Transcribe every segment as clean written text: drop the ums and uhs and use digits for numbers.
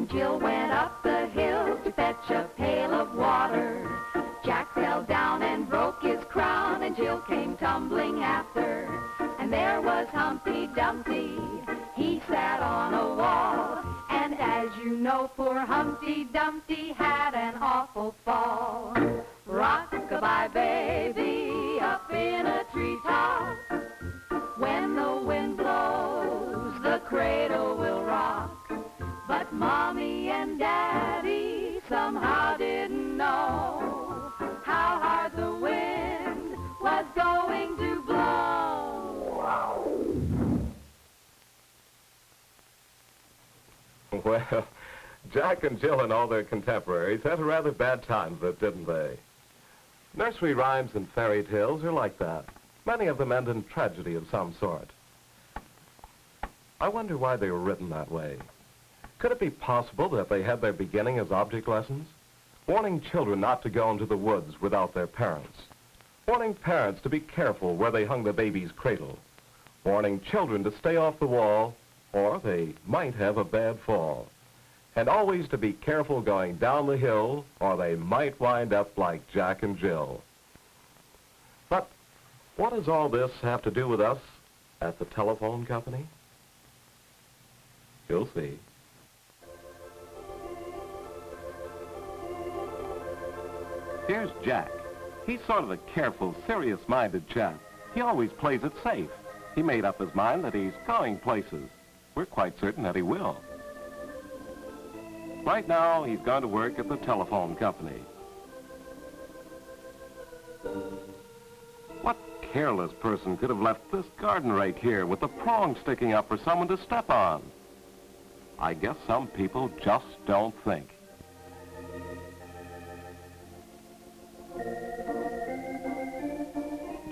and Jill went up the hill to fetch a pail of water. Jack fell down and broke his crown, and Jill came tumbling after. And there was Humpty Dumpty, he sat on a wall. And as you know, poor Humpty Dumpty had an awful fall. Rock-a-bye baby up in a treetop. When the wind blows, the cradle will rock. But Mommy and Daddy somehow didn't know how hard the wind was going to blow. Well, Jack and Jill and all their contemporaries had a rather bad time of it, didn't they? Nursery rhymes and fairy tales are like that. Many of them end in tragedy of some sort. I wonder why they were written that way. Could it be possible that they had their beginning as object lessons? Warning children not to go into the woods without their parents. Warning parents to be careful where they hung the baby's cradle. Warning children to stay off the wall, or they might have a bad fall. And always to be careful going down the hill, or they might wind up like Jack and Jill. But what does all this have to do with us at the telephone company? You'll see. Here's Jack. He's sort of a careful, serious-minded chap. He always plays it safe. He made up his mind that he's going places. We're quite certain that he will. Right now, he's going to work at the telephone company. What careless person could have left this garden rake here with the prong sticking up for someone to step on? I guess some people just don't think.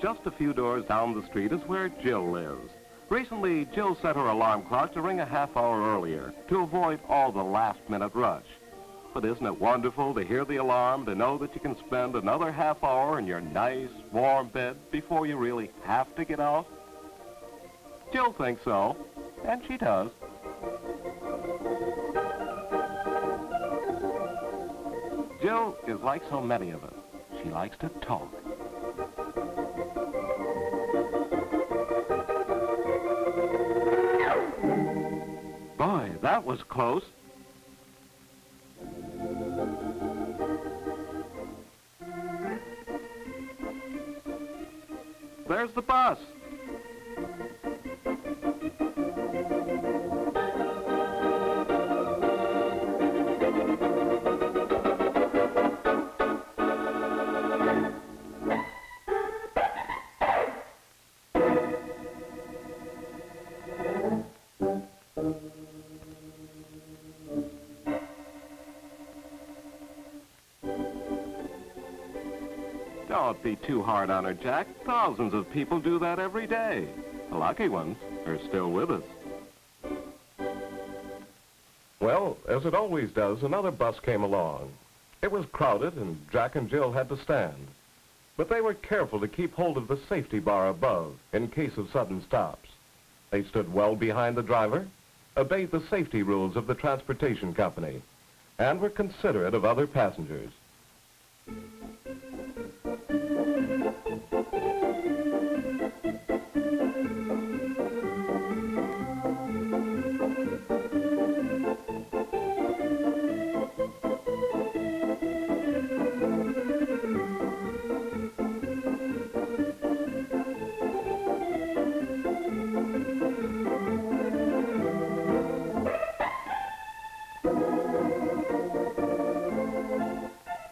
Just a few doors down the street is where Jill lives. Recently, Jill set her alarm clock to ring a half hour earlier to avoid all the last-minute rush. But isn't it wonderful to hear the alarm, to know that you can spend another half hour in your nice, warm bed before you really have to get out? Jill thinks so, and she does. Jill is like so many of us. She likes to talk. Boy, that was close. There's the bus. Don't be too hard on her, Jack. Thousands of people do that every day. The lucky ones are still with us. Well, as it always does, another bus came along. It was crowded, and Jack and Jill had to stand. But they were careful to keep hold of the safety bar above in case of sudden stops. They stood well behind the driver, obeyed the safety rules of the transportation company, and were considerate of other passengers.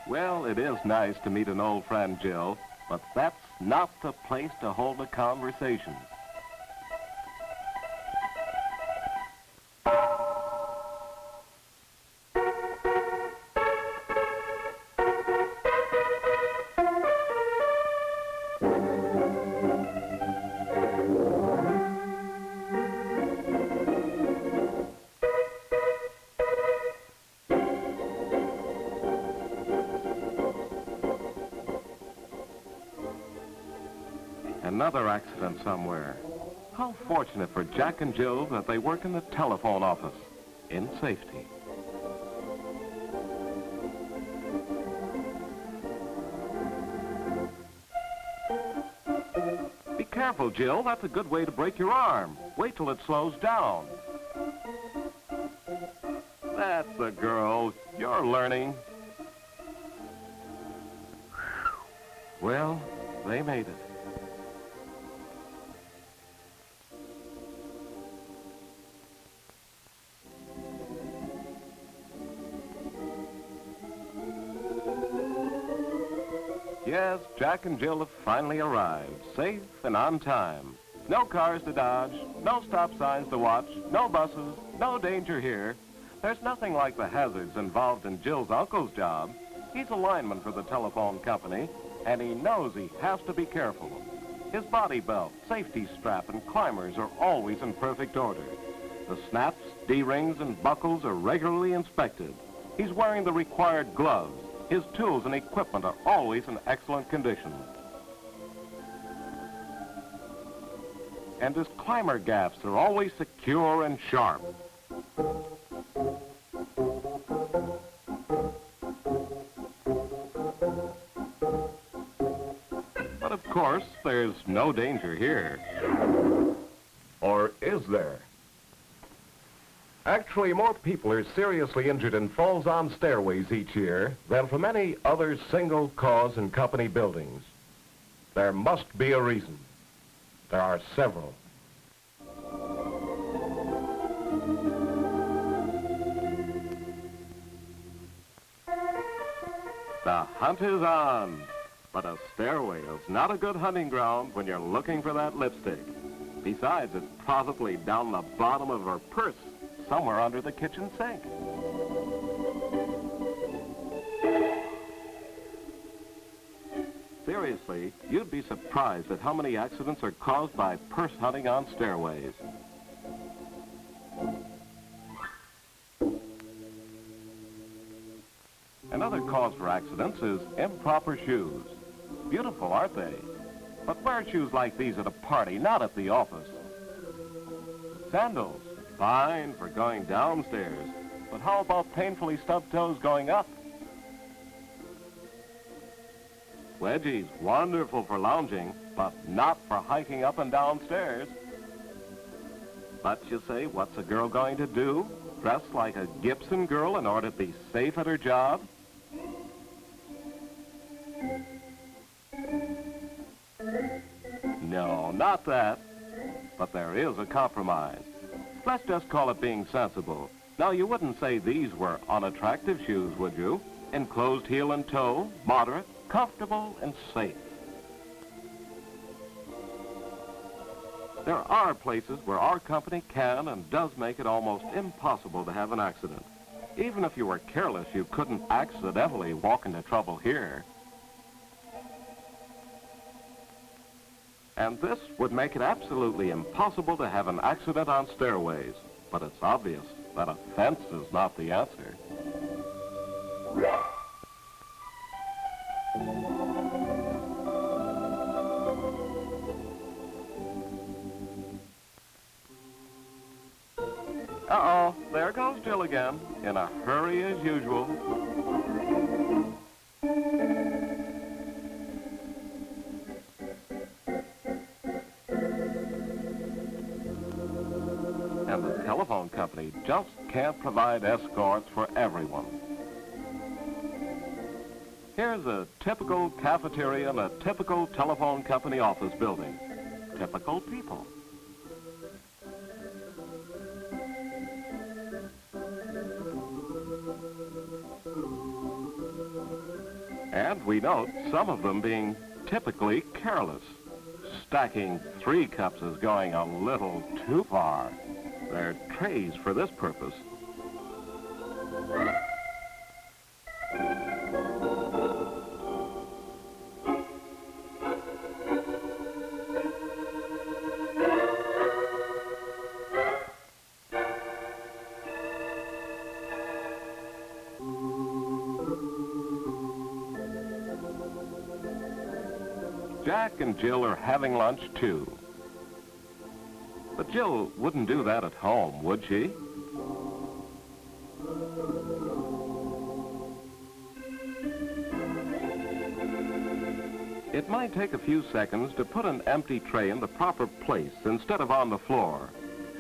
Well, it is nice to meet an old friend, Jill, but that's not the place to hold a conversation. Another accident somewhere. How fortunate for Jack and Jill that they work in the telephone office in safety. Careful, Jill. That's a good way to break your arm. Wait till it slows down. That's the girl. You're learning. Well, they made it. Yes, Jack and Jill have finally arrived, safe and on time. No cars to dodge, no stop signs to watch, no buses, no danger here. There's nothing like the hazards involved in Jill's uncle's job. He's a lineman for the telephone company, and he knows he has to be careful. His body belt, safety strap, and climbers are always in perfect order. The snaps, D-rings, and buckles are regularly inspected. He's wearing the required gloves. His tools and equipment are always in excellent condition. And his climber gaffs are always secure and sharp. But of course, there's no danger here. Or is there? Actually, more people are seriously injured in falls on stairways each year than from any other single cause in company buildings. There must be a reason. There are several. The hunt is on, but a stairway is not a good hunting ground when you're looking for that lipstick. Besides, it's probably down the bottom of her purse, somewhere under the kitchen sink. Seriously, you'd be surprised at how many accidents are caused by purse hunting on stairways. Another cause for accidents is improper shoes. Beautiful, aren't they? But wear shoes like these at a party, not at the office. Sandals. Fine for going downstairs, but how about painfully stubbed toes going up? Wedgies, wonderful for lounging, but not for hiking up and down stairs. But you say, what's a girl going to do? Dress like a Gibson girl in order to be safe at her job? No, not that. But there is a compromise. Let's just call it being sensible. Now, you wouldn't say these were unattractive shoes, would you? Enclosed heel and toe, moderate, comfortable, and safe. There are places where our company can and does make it almost impossible to have an accident. Even if you were careless, you couldn't accidentally walk into trouble here. And this would make it absolutely impossible to have an accident on stairways. But it's obvious that a fence is not the answer. Uh-oh, there goes Jill again, in a hurry as usual. And the telephone company just can't provide escorts for everyone. Here's a typical cafeteria in a typical telephone company office building. Typical people. And we note some of them being typically careless. Stacking 3 cups is going a little too far. They're trays for this purpose. Jack and Jill are having lunch, too. But Jill wouldn't do that at home, would she? It might take a few seconds to put an empty tray in the proper place instead of on the floor,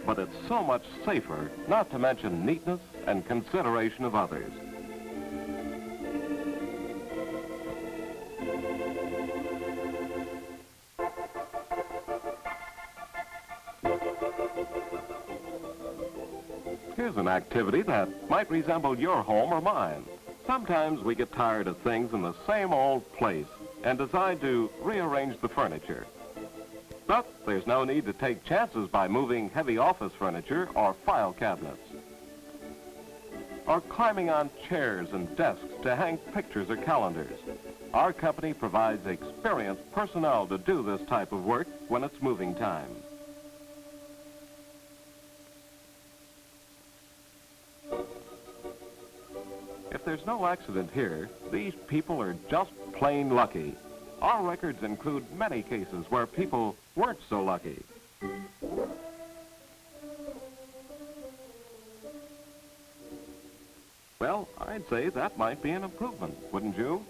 but it's so much safer, not to mention neatness and consideration of others. Here's an activity that might resemble your home or mine. Sometimes we get tired of things in the same old place and decide to rearrange the furniture. But there's no need to take chances by moving heavy office furniture or file cabinets, or climbing on chairs and desks to hang pictures or calendars. Our company provides experienced personnel to do this type of work when it's moving time. If there's no accident here, these people are just plain lucky. Our records include many cases where people weren't so lucky. Well, I'd say that might be an improvement, wouldn't you?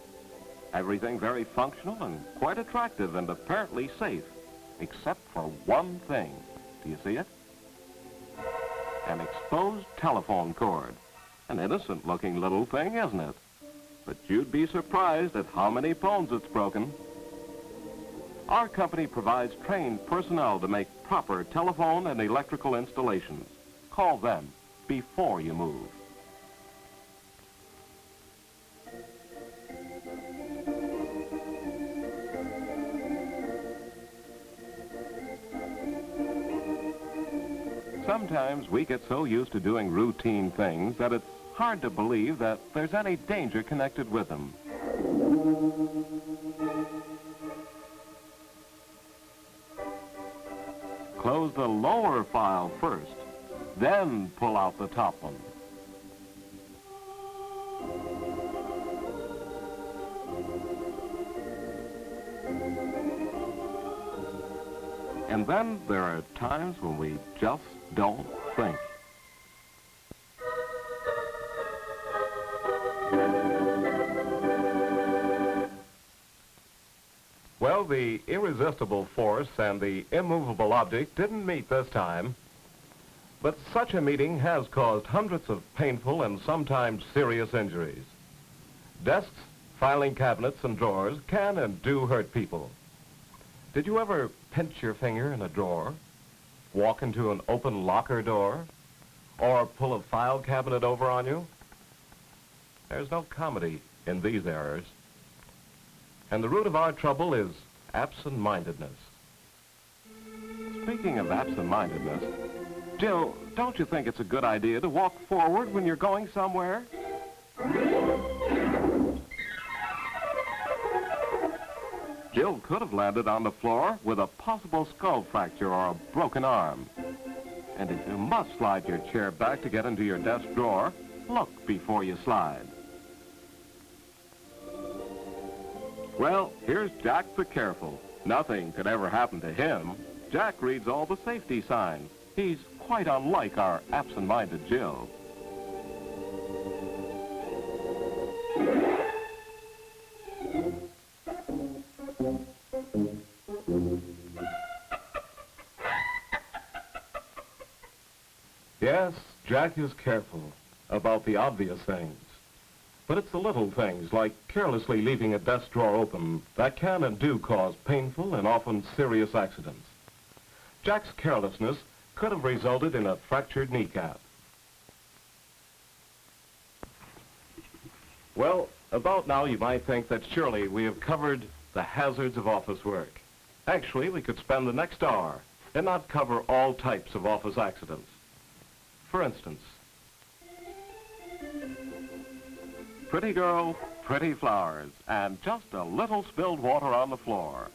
Everything very functional and quite attractive and apparently safe, except for one thing. Do you see it? An exposed telephone cord. An innocent-looking little thing, isn't it? But you'd be surprised at how many phones it's broken. Our company provides trained personnel to make proper telephone and electrical installations. Call them before you move. Sometimes we get so used to doing routine things that it's hard to believe that there's any danger connected with them. Close the lower file first, then pull out the top one. And then there are times when we just don't think. Well, the irresistible force and the immovable object didn't meet this time. But such a meeting has caused hundreds of painful and sometimes serious injuries. Desks, filing cabinets, and drawers can and do hurt people. Did you ever pinch your finger in a drawer, walk into an open locker door, or pull a file cabinet over on you? There's no comedy in these errors. And the root of our trouble is absent-mindedness. Speaking of absent-mindedness, Jill, don't you think it's a good idea to walk forward when you're going somewhere? Jill could have landed on the floor with a possible skull fracture or a broken arm. And if you must slide your chair back to get into your desk drawer, look before you slide. Well, here's Jack the Careful. Nothing could ever happen to him. Jack reads all the safety signs. He's quite unlike our absent-minded Jill. Yes, Jack is careful about the obvious things. But it's the little things, like carelessly leaving a desk drawer open, that can and do cause painful and often serious accidents. Jack's carelessness could have resulted in a fractured kneecap. Well, about now you might think that surely we have covered the hazards of office work. Actually, we could spend the next hour and not cover all types of office accidents. For instance, pretty girl, pretty flowers, and just a little spilled water on the floor.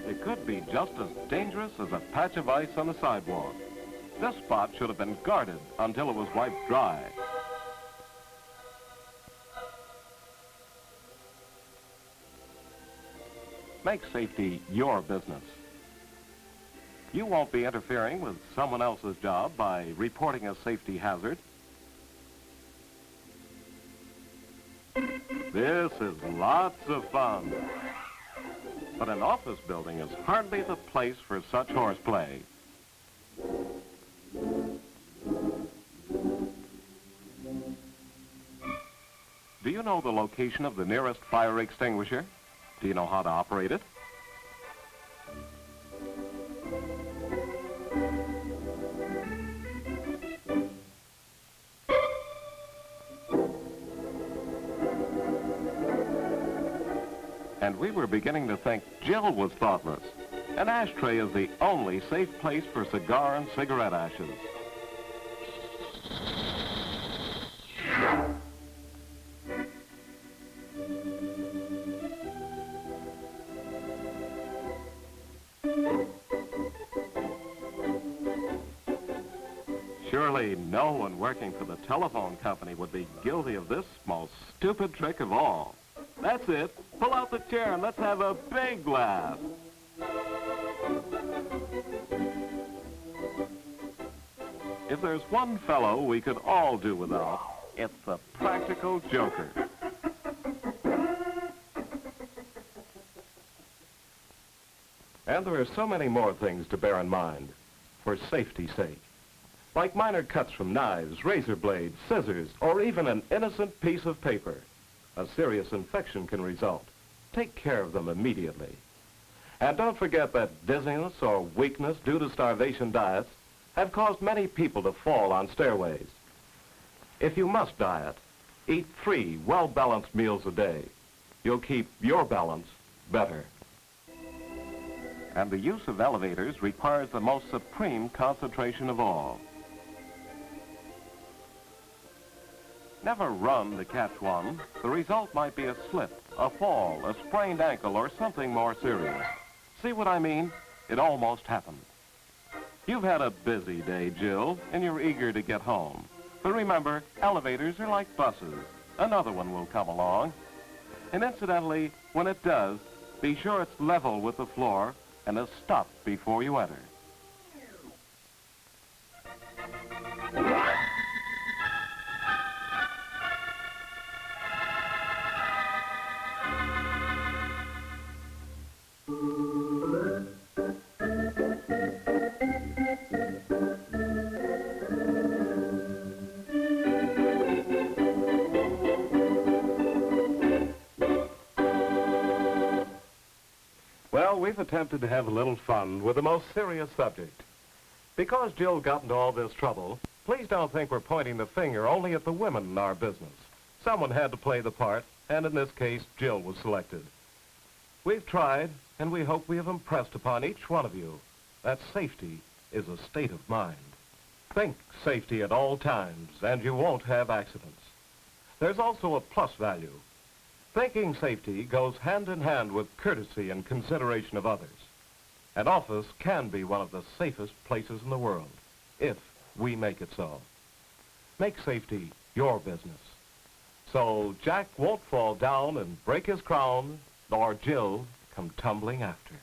It could be just as dangerous as a patch of ice on the sidewalk. This spot should have been guarded until it was wiped dry. Make safety your business. You won't be interfering with someone else's job by reporting a safety hazard. This is lots of fun. But an office building is hardly the place for such horseplay. Do you know the location of the nearest fire extinguisher? Do you know how to operate it? And we were beginning to think Jill was thoughtless. An ashtray is the only safe place for cigar and cigarette ashes. Surely no one working for the telephone company would be guilty of this most stupid trick of all. That's it. Pull out the chair and let's have a big laugh. If there's one fellow we could all do without, it's the practical joker. And there are so many more things to bear in mind for safety's sake. Like minor cuts from knives, razor blades, scissors, or even an innocent piece of paper. A serious infection can result. Take care of them immediately. And don't forget that dizziness or weakness due to starvation diets have caused many people to fall on stairways. If you must diet, eat 3 well-balanced meals a day. You'll keep your balance better. And the use of elevators requires the most supreme concentration of all. Never run to catch one. The result might be a slip, a fall, a sprained ankle, or something more serious. See what I mean? It almost happened. You've had a busy day, Jill, and you're eager to get home. But remember, elevators are like buses. Another one will come along. And incidentally, when it does, be sure it's level with the floor and a stop before you enter. Well, we've attempted to have a little fun with the most serious subject. Because Jill got into all this trouble, please don't think we're pointing the finger only at the women in our business. Someone had to play the part, and in this case, Jill was selected. We've tried, and we hope we have impressed upon each one of you that safety is a state of mind. Think safety at all times, and you won't have accidents. There's also a plus value. Thinking safety goes hand in hand with courtesy and consideration of others. An office can be one of the safest places in the world, if we make it so. Make safety your business. So Jack won't fall down and break his crown, nor Jill come tumbling after.